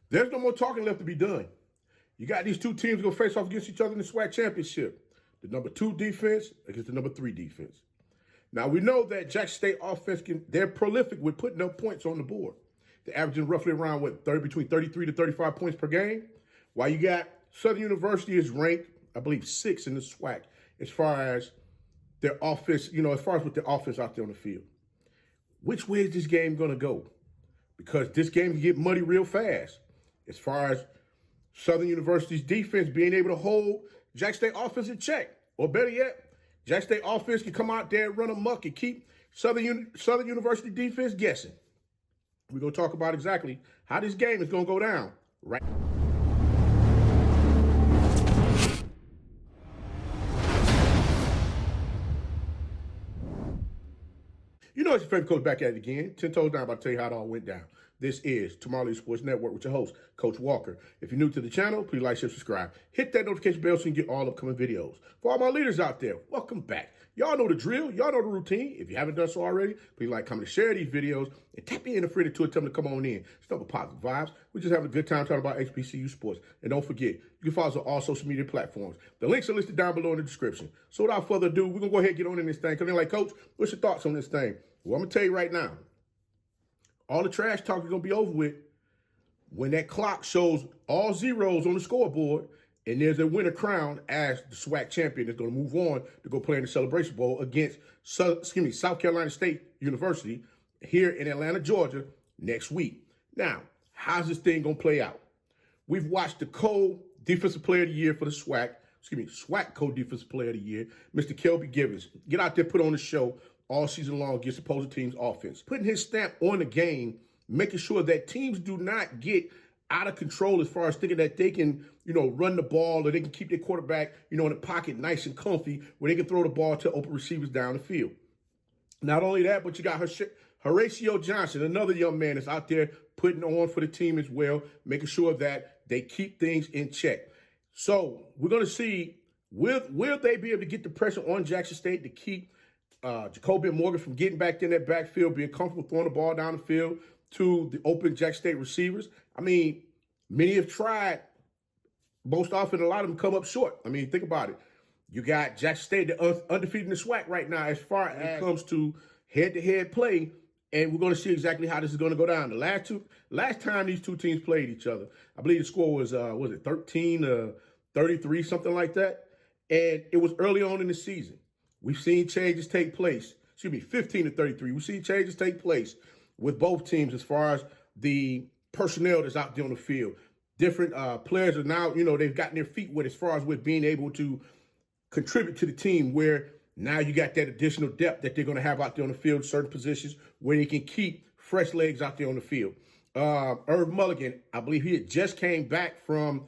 There's no more talking left to be done. You got these two teams going to face off against each other in the SWAC Championship. The number 2 defense against the number 3 defense. Now, we know that Jackson State offense, they're prolific with putting up points on the board. They're averaging roughly around, between 33 to 35 points per game. While you got Southern University is ranked, I believe, 6th in the SWAC as far as their offense, as far as with their offense out there on the field. Which way is this game going to go? Because this game can get muddy real fast as far as Southern University's defense being able to hold Jackson State offense in check. Or better yet, Jackson State offense can come out there and run amok and keep Southern University defense guessing. We're going to talk about exactly how this game is going to go down right now. You know it's your favorite coach back at it again. 10 toes down, about to tell you how it all went down. This is Tomorrow League Sports Network with your host, Coach Walker. If you're new to the channel, please like, share, subscribe. Hit that notification bell so you can get all upcoming videos. For all my leaders out there, welcome back. Y'all know the drill. Y'all know the routine. If you haven't done so already, please like, comment, and share these videos. And tap in the friend to tell them to come on in. Start with positive vibes. We're just having a good time talking about HBCU sports. And don't forget, you can follow us on all social media platforms. The links are listed down below in the description. So without further ado, we're going to go ahead and get on in this thing. Because they're like, Coach, what's your thoughts on this thing? Well, I'm going to tell you right now. All the trash talk is going to be over with when that clock shows all zeros on the scoreboard and there's a winner crowned as the SWAC champion that's going to move on to go play in the Celebration Bowl against South Carolina State University here in Atlanta, Georgia next week. Now, how's this thing going to play out? We've watched the co-defensive player of the year for the SWAC co-defensive player of the year, Mr. Kelby Givens, get out there, put on the show all season long against opposing teams' offense, putting his stamp on the game, making sure that teams do not get out of control as far as thinking that they can, run the ball or they can keep their quarterback, in the pocket nice and comfy where they can throw the ball to open receivers down the field. Not only that, but you got Horatio Johnson, another young man that's out there putting on for the team as well, making sure that they keep things in check. So we're going to see, will they be able to get the pressure on Jackson State to keep Jacoby Morgan from getting back in that backfield, being comfortable throwing the ball down the field to the open Jackson State receivers? I mean, many have tried. Most often, a lot of them come up short. I mean, think about it. You got Jackson State undefeated in the SWAC right now as far as it comes to head-to-head play, and we're going to see exactly how this is going to go down. The last time these two teams played each other, I believe the score was 13-33, something like that, and it was early on in the season. We've seen changes take place. 15-33. We've seen changes take place with both teams as far as the personnel that's out there on the field. Different players are now, they've gotten their feet wet as far as with being able to contribute to the team, where now you got that additional depth that they're going to have out there on the field, certain positions where they can keep fresh legs out there on the field. Irv Mulligan, I believe he had just came back from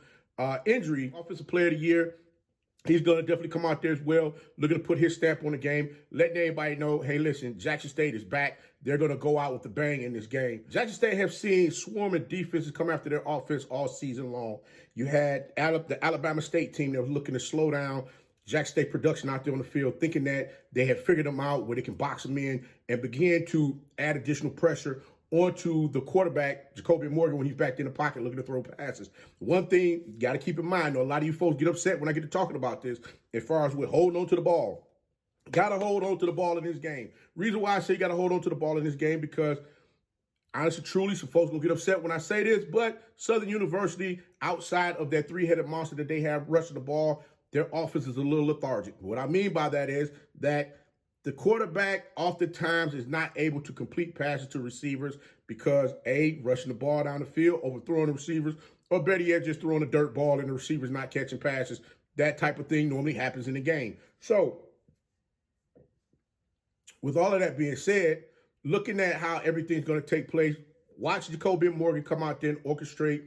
injury, Offensive Player of the Year. He's going to definitely come out there as well, looking to put his stamp on the game, letting everybody know, hey, listen, Jackson State is back. They're going to go out with a bang in this game. Jackson State have seen swarming defenses come after their offense all season long. You had the Alabama State team that was looking to slow down Jackson State production out there on the field, thinking that they had figured them out where they can box them in and begin to add additional pressure onto the quarterback, Jacoby Morgan, when he's back in the pocket looking to throw passes. One thing you got to keep in mind, though, a lot of you folks get upset when I get to talking about this as far as with holding on to the ball. Got to hold on to the ball in this game. Reason why I say you got to hold on to the ball in this game, because honestly, truly, some folks going to get upset when I say this, but Southern University, outside of that three-headed monster that they have rushing the ball, their offense is a little lethargic. What I mean by that is that the quarterback oftentimes is not able to complete passes to receivers because, A, rushing the ball down the field, overthrowing the receivers, or better yet, just throwing a dirt ball and the receivers not catching passes. That type of thing normally happens in the game. So, with all of that being said, looking at how everything's going to take place, watch Jacoby Morgan come out there and orchestrate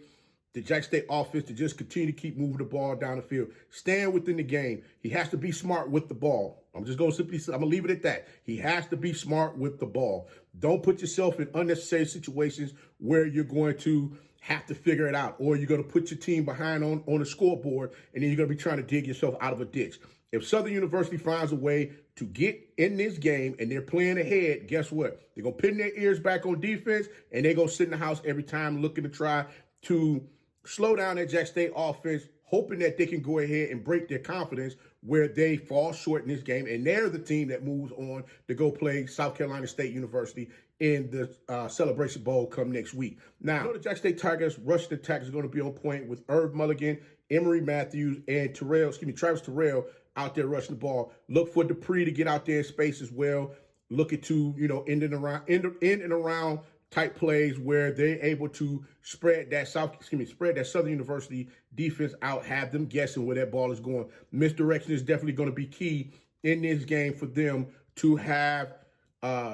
the Jackson State offense to just continue to keep moving the ball down the field. Stand within the game. He has to be smart with the ball. I'm going to leave it at that. He has to be smart with the ball. Don't put yourself in unnecessary situations where you're going to have to figure it out, or you're going to put your team behind on the scoreboard, and then you're going to be trying to dig yourself out of a ditch. If Southern University finds a way to get in this game and they're playing ahead, guess what? They're going to pin their ears back on defense, and they're going to sit in the house every time looking to try to slow down that Jack State offense, hoping that they can go ahead and break their confidence where they fall short in this game. And they're the team that moves on to go play South Carolina State University in the Celebration Bowl come next week. Now, the Jack State Tigers rushing attack is going to be on point with Irv Mulligan, Emory Matthews, and Travis Terrell out there rushing the ball. Look for Dupree to get out there in space as well. Looking to, in and around type plays where they're able to spread that Southern University defense out, have them guessing where that ball is going. Misdirection is definitely going to be key in this game for them to have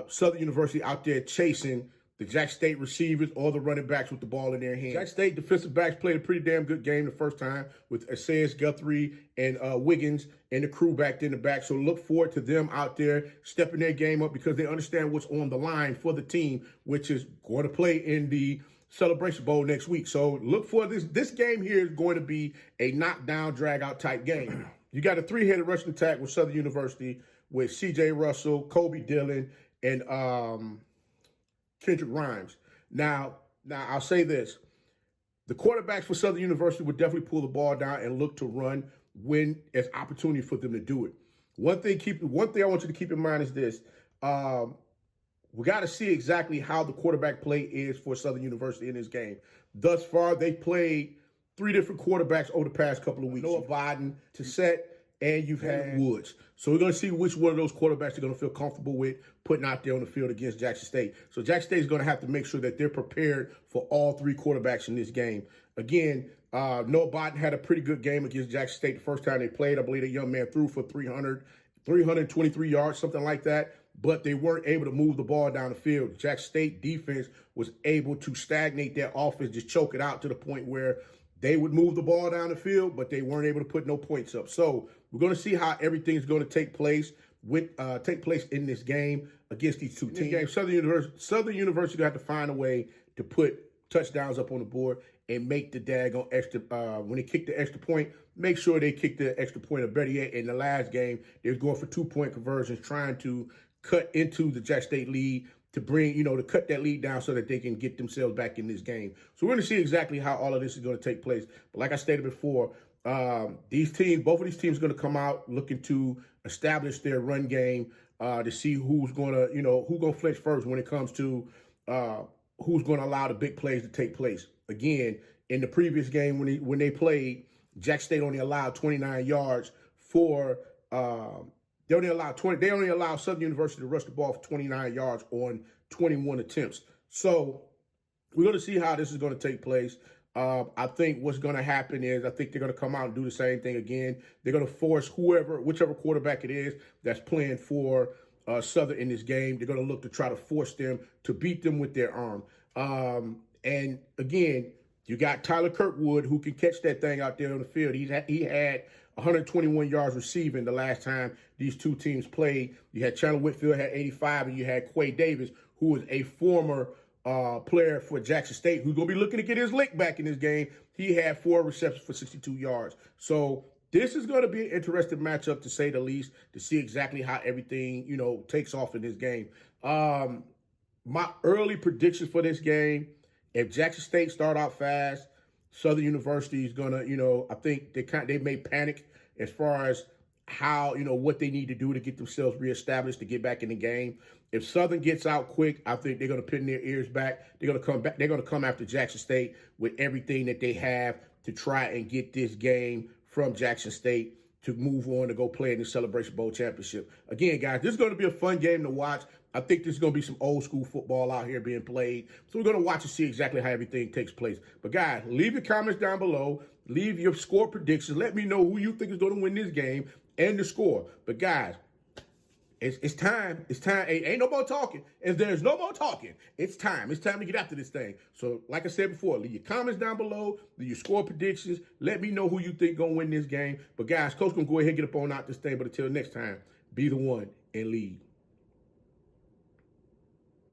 Southern University out there chasing the Jack State receivers or the running backs with the ball in their hands. Jack State defensive backs played a pretty damn good game the first time with Isaiah Guthrie and Wiggins and the crew back in the back. So look forward to them out there stepping their game up because they understand what's on the line for the team, which is going to play in the Celebration Bowl next week. So look for this. This game here is going to be a knockdown, drag-out type game. You got a three-headed rushing attack with Southern University with C.J. Russell, Kobe Dillon, and Kendrick Rhymes. Now I'll say this. The quarterbacks for Southern University would definitely pull the ball down and look to run when there's opportunity for them to do it. One thing I want you to keep in mind is this. We got to see exactly how the quarterback play is for Southern University in this game. Thus far, they played three different quarterbacks over the past couple of weeks. Noah Biden to set, and you've had Woods. So we're going to see which one of those quarterbacks they're going to feel comfortable with putting out there on the field against Jackson State. So Jackson State is going to have to make sure that they're prepared for all three quarterbacks in this game. Again, Noah Biden had a pretty good game against Jackson State the first time they played. I believe the young man threw for 323 yards, something like that. But they weren't able to move the ball down the field. Jackson State defense was able to stagnate their offense, just choke it out to the point where they would move the ball down the field, but they weren't able to put no points up. So we're going to see how everything is going to take place in this game against these two teams. Southern University got to find a way to put touchdowns up on the board and make the daggone extra. When they kick the extra point, make sure they kick the extra point. Or better yet, in the last game, they was going for 2-point conversions, trying to cut into the Jack State lead to bring, to cut that lead down so that they can get themselves back in this game. So we're going to see exactly how all of this is going to take place. But like I stated before, both of these teams are going to come out looking to establish their run game to see who's going to flinch first when it comes to who's going to allow the big plays to take place. Again, in the previous game when they played, Jack State only allowed 29 yards for. They only allow Southern University to rush the ball for 29 yards on 21 attempts. So we're going to see how this is going to take place. I think what's going to happen is I think they're going to come out and do the same thing again. They're going to force whichever quarterback it is that's playing for Southern in this game. They're going to look to try to force them to beat them with their arm. And again, you got Tyler Kirkwood who can catch that thing out there on the field. He had 121 yards receiving the last time these two teams played. You had Chandler Whitfield had 85, and you had Quay Davis, who was a former player for Jackson State, who's going to be looking to get his lick back in this game. He had 4 receptions for 62 yards. So this is going to be an interesting matchup, to say the least, to see exactly how everything, takes off in this game. My early predictions for this game, if Jackson State start out fast, Southern University is going to, I think they may panic as far as how, what they need to do to get themselves reestablished to get back in the game. If Southern gets out quick, I think they're going to pin their ears back. They're going to come back. They're going to come after Jackson State with everything that they have to try and get this game from Jackson State to move on to go play in the Celebration Bowl Championship. Again, guys, this is going to be a fun game to watch. I think there's going to be some old school football out here being played. So we're going to watch and see exactly how everything takes place. But guys, leave your comments down below. Leave your score predictions. Let me know who you think is going to win this game and the score. But guys, it's time. It's time. Ain't no more talking. If there's no more talking, it's time. It's time to get after this thing. So like I said before, leave your comments down below. Leave your score predictions. Let me know who you think going to win this game. But guys, Coach going to go ahead and get up on out this thing. But until next time, be the one and lead.